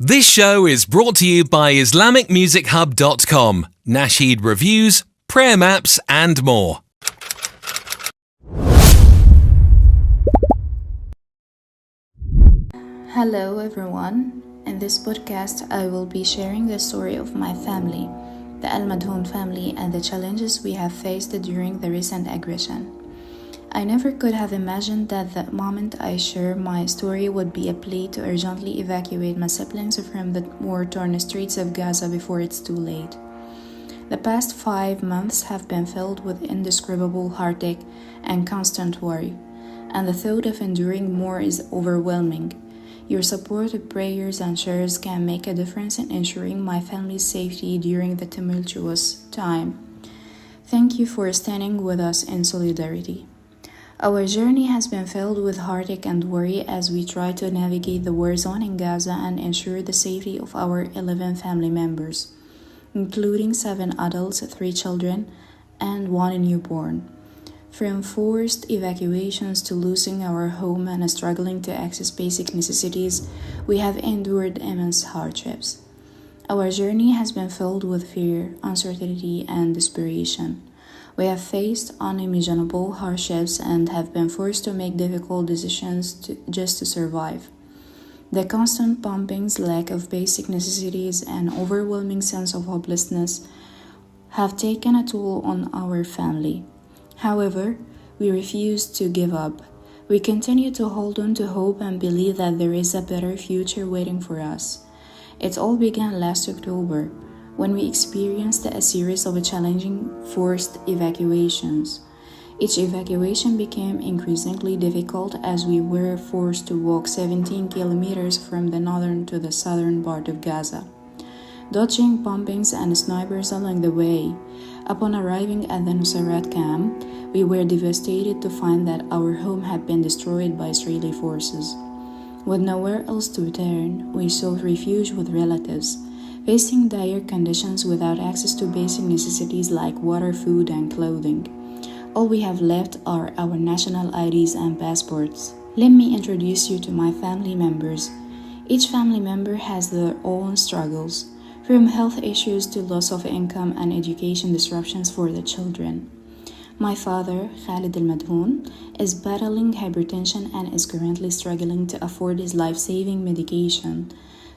This show is brought to you by IslamicMusicHub.com, Nasheed reviews, prayer maps, and more. Hello everyone. In this podcast, I will be sharing the story of my family, the Elmadhoun family, and the challenges we have faced during the recent aggression. I never could have imagined that the moment I share my story would be a plea to urgently evacuate my siblings from the war-torn streets of Gaza before it's too late. The past 5 months have been filled with indescribable heartache and constant worry, and the thought of enduring more is overwhelming. Your support, prayers, and shares can make a difference in ensuring my family's safety during the tumultuous time. Thank you for standing with us in solidarity. Our journey has been filled with heartache and worry as we try to navigate the war zone in Gaza and ensure the safety of our 11 family members, including 7 adults, 3 children, and 1 newborn. From forced evacuations to losing our home and struggling to access basic necessities, we have endured immense hardships. Our journey has been filled with fear, uncertainty, and desperation. We have faced unimaginable hardships and have been forced to make difficult decisions just to survive. The constant bombings, lack of basic necessities, and overwhelming sense of hopelessness have taken a toll on our family. However, we refuse to give up. We continue to hold on to hope and believe that there is a better future waiting for us. It all began last October, when we experienced a series of challenging forced evacuations. Each evacuation became increasingly difficult as we were forced to walk 17 kilometers from the northern to the southern part of Gaza, dodging bombings and snipers along the way. Upon arriving at the Nusayrat camp, we were devastated to find that our home had been destroyed by Israeli forces. With nowhere else to turn, we sought refuge with relatives, facing dire conditions without access to basic necessities like water, food, and clothing. All we have left are our national IDs and passports. Let me introduce you to my family members. Each family member has their own struggles, from health issues to loss of income and education disruptions for the children. My father, Zhra'a Elmadhoun, is battling hypertension and is currently struggling to afford his life-saving medication.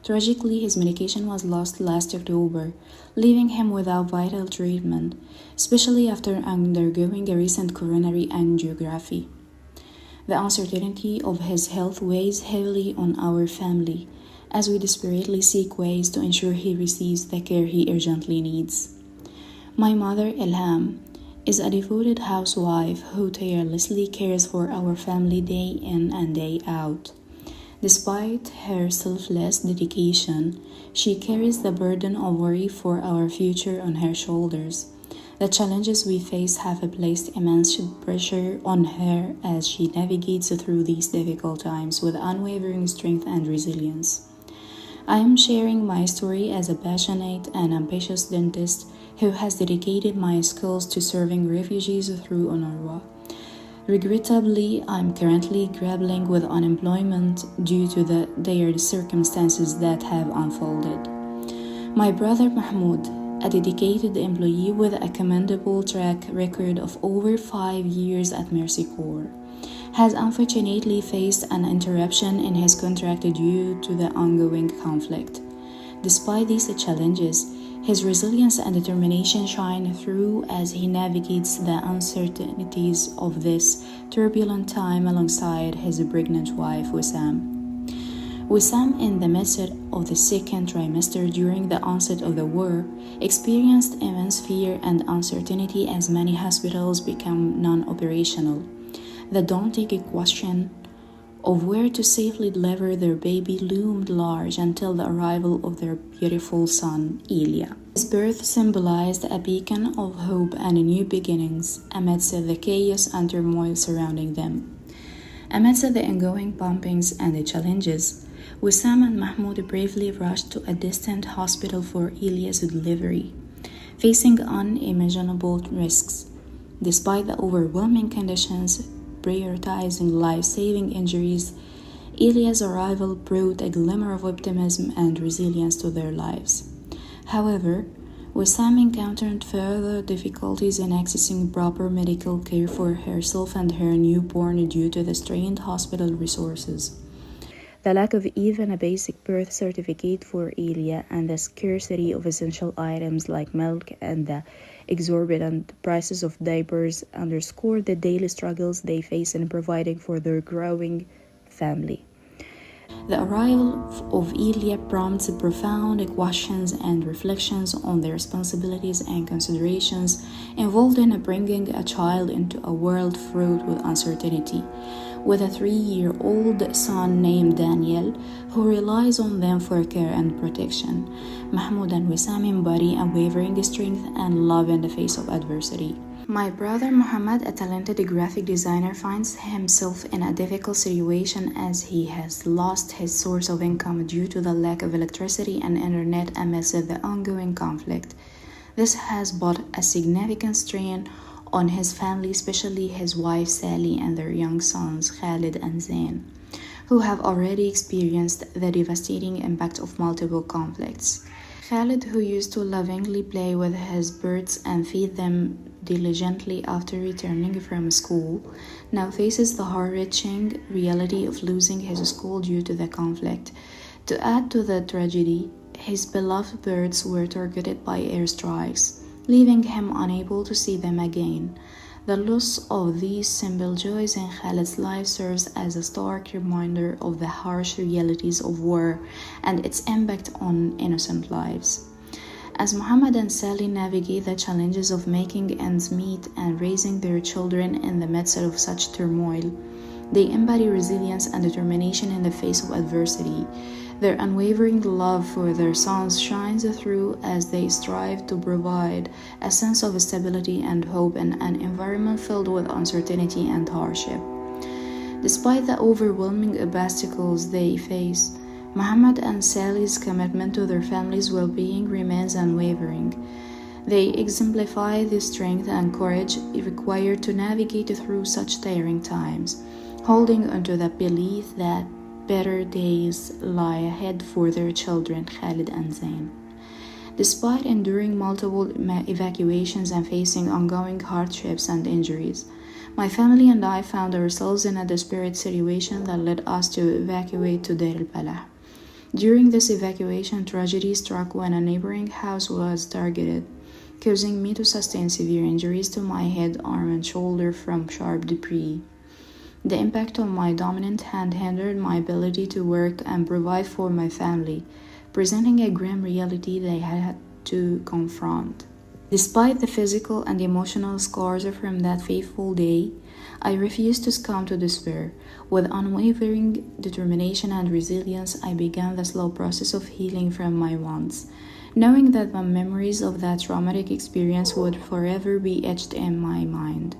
Tragically, his medication was lost last October, leaving him without vital treatment, especially after undergoing a recent coronary angiography. The uncertainty of his health weighs heavily on our family, as we desperately seek ways to ensure he receives the care he urgently needs. My mother, Ilham, is a devoted housewife who tirelessly cares for our family day in and day out. Despite her selfless dedication, she carries the burden of worry for our future on her shoulders. The challenges we face have placed immense pressure on her as she navigates through these difficult times with unwavering strength and resilience. I am sharing my story as a passionate and ambitious dentist who has dedicated my skills to serving refugees through UNRWA. Regrettably, I'm currently grappling with unemployment due to the dire circumstances that have unfolded. My brother Mahmoud, a dedicated employee with a commendable track record of over 5 years at Mercy Corps, has unfortunately faced an interruption in his contract due to the ongoing conflict. Despite these challenges, his resilience and determination shine through as he navigates the uncertainties of this turbulent time alongside his pregnant wife, Wissam. Wissam, in the midst of the second trimester during the onset of the war, experienced immense fear and uncertainty as many hospitals become non-operational. The daunting question of where to safely deliver their baby loomed large until the arrival of their beautiful son, Ilya. His birth symbolized a beacon of hope and new beginnings amidst the chaos and turmoil surrounding them. Amidst the ongoing bombings and the challenges, Wissam and Mahmoud bravely rushed to a distant hospital for Ilya's delivery, facing unimaginable risks. Despite the overwhelming conditions, prioritizing life-saving injuries Elia's arrival brought a glimmer of optimism and resilience to their lives. However, Wissam encountered further difficulties in accessing proper medical care for herself and her newborn due to the strained hospital resources. The lack of even a basic birth certificate for Elia and the scarcity of essential items like milk and the exorbitant prices of diapers underscored the daily struggles they face in providing for their growing family. The arrival of Elia prompts profound questions and reflections on the responsibilities and considerations involved in bringing a child into a world fraught with uncertainty, with a 3-year-old son named Daniel, who relies on them for care and protection. Mahmoud and Wissam embody unwavering strength and love in the face of adversity. My brother Muhammad, a talented graphic designer, finds himself in a difficult situation as he has lost his source of income due to the lack of electricity and internet amidst the ongoing conflict. This has brought a significant strain on his family, especially his wife Sally and their young sons Khalid and Zain, who have already experienced the devastating impact of multiple conflicts. Khalid, who used to lovingly play with his birds and feed them diligently after returning from school, now faces the heart-wrenching reality of losing his school due to the conflict. To add to the tragedy, his beloved birds were targeted by airstrikes, leaving him unable to see them again. The loss of these simple joys in Khalid's life serves as a stark reminder of the harsh realities of war and its impact on innocent lives. As Muhammad and Sally navigate the challenges of making ends meet and raising their children in the midst of such turmoil, they embody resilience and determination in the face of adversity. Their unwavering love for their sons shines through as they strive to provide a sense of stability and hope in an environment filled with uncertainty and hardship. Despite the overwhelming obstacles they face, Muhammad and Sally's commitment to their family's well-being remains unwavering. They exemplify the strength and courage required to navigate through such tiring times, holding onto the belief that better days lie ahead for their children, Khalid and Zain. Despite enduring multiple evacuations and facing ongoing hardships and injuries, my family and I found ourselves in a desperate situation that led us to evacuate to Deir al-Balah. During this evacuation, tragedy struck when a neighboring house was targeted, causing me to sustain severe injuries to my head, arm, and shoulder from sharp debris. The impact on my dominant hand hindered my ability to work and provide for my family, presenting a grim reality they had to confront. Despite the physical and emotional scars from that fateful day, I refused to succumb to despair. With unwavering determination and resilience, I began the slow process of healing from my wounds, knowing that the memories of that traumatic experience would forever be etched in my mind.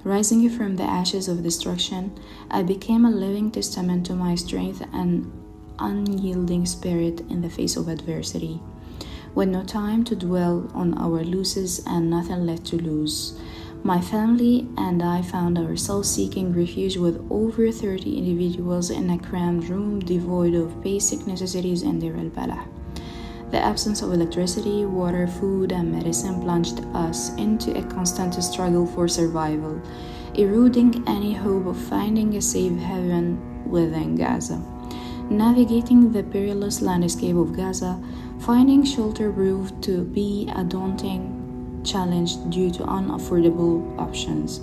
Rising from the ashes of destruction, I became a living testament to my strength and unyielding spirit in the face of adversity. With no time to dwell on our losses and nothing left to lose, my family and I found ourselves seeking refuge with over 30 individuals in a cramped room devoid of basic necessities in Deir al-Balah. The absence of electricity, water, food, and medicine plunged us into a constant struggle for survival, eroding any hope of finding a safe haven within Gaza. Navigating the perilous landscape of Gaza, finding shelter proved to be a daunting challenge due to unaffordable options.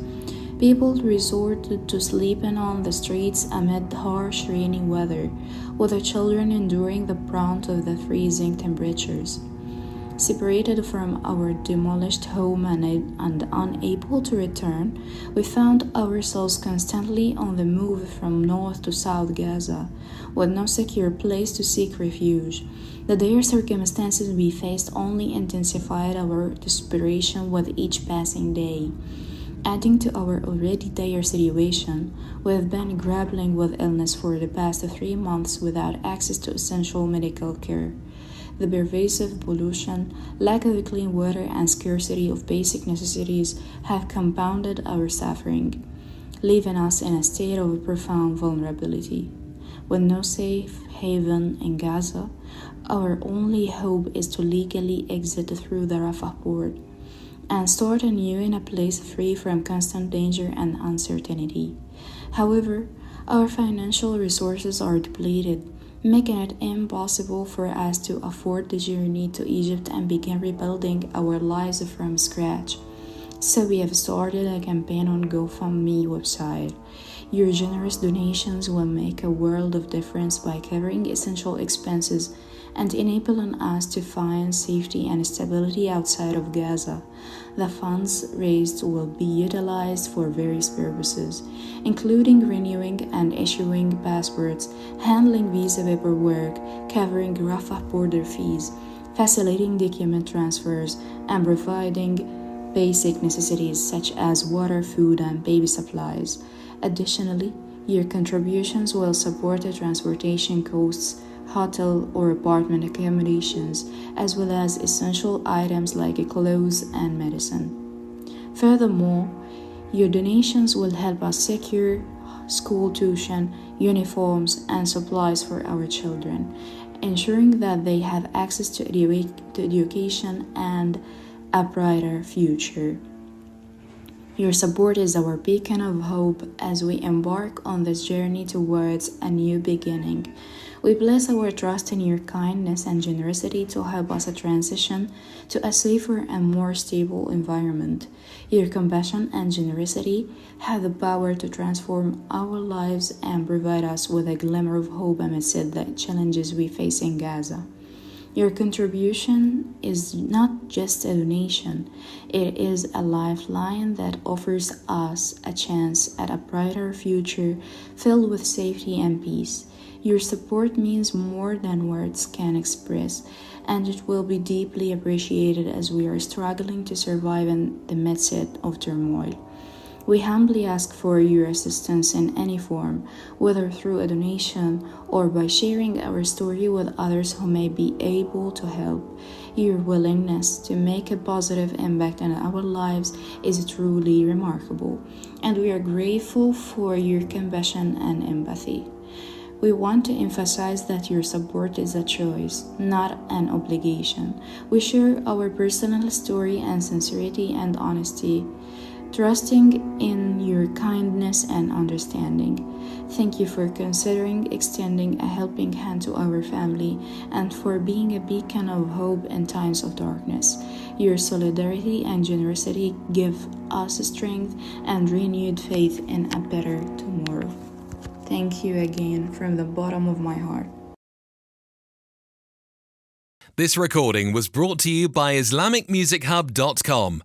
People resorted to sleeping on the streets amid harsh rainy weather, with their children enduring the brunt of the freezing temperatures. Separated from our demolished home and unable to return, we found ourselves constantly on the move from North to South Gaza, with no secure place to seek refuge. The dire circumstances we faced only intensified our desperation with each passing day. Adding to our already dire situation, we have been grappling with illness for the past 3 months without access to essential medical care. The pervasive pollution, lack of clean water, and scarcity of basic necessities have compounded our suffering, leaving us in a state of profound vulnerability. With no safe haven in Gaza, our only hope is to legally exit through the Rafah port and start anew in a place free from constant danger and uncertainty. However, our financial resources are depleted, making it impossible for us to afford the journey to Egypt and begin rebuilding our lives from scratch. So we have started a campaign on GoFundMe website. Your generous donations will make a world of difference by covering essential expenses and enabling us to find safety and stability outside of Gaza. The funds raised will be utilized for various purposes, including renewing and issuing passports, handling visa paperwork, covering Rafah border fees, facilitating document transfers, and providing basic necessities such as water, food, and baby supplies. Additionally, your contributions will support the transportation costs, hotel or apartment accommodations, as well as essential items like clothes and medicine. Furthermore, your donations will help us secure school tuition, uniforms, and supplies for our children, ensuring that they have access to education and a brighter future. Your support is our beacon of hope as we embark on this journey towards a new beginning. We place our trust in your kindness and generosity to help us transition to a safer and more stable environment. Your compassion and generosity have the power to transform our lives and provide us with a glimmer of hope amidst the challenges we face in Gaza. Your contribution is not just a donation, it is a lifeline that offers us a chance at a brighter future filled with safety and peace. Your support means more than words can express, and it will be deeply appreciated as we are struggling to survive in the midst of turmoil. We humbly ask for your assistance in any form, whether through a donation or by sharing our story with others who may be able to help. Your willingness to make a positive impact on our lives is truly remarkable, and we are grateful for your compassion and empathy. We want to emphasize that your support is a choice, not an obligation. We share our personal story and sincerity and honesty, trusting in your kindness and understanding. Thank you for considering extending a helping hand to our family and for being a beacon of hope in times of darkness. Your solidarity and generosity give us strength and renewed faith in a better tomorrow. Thank you again from the bottom of my heart. This recording was brought to you by IslamicMusicHub.com.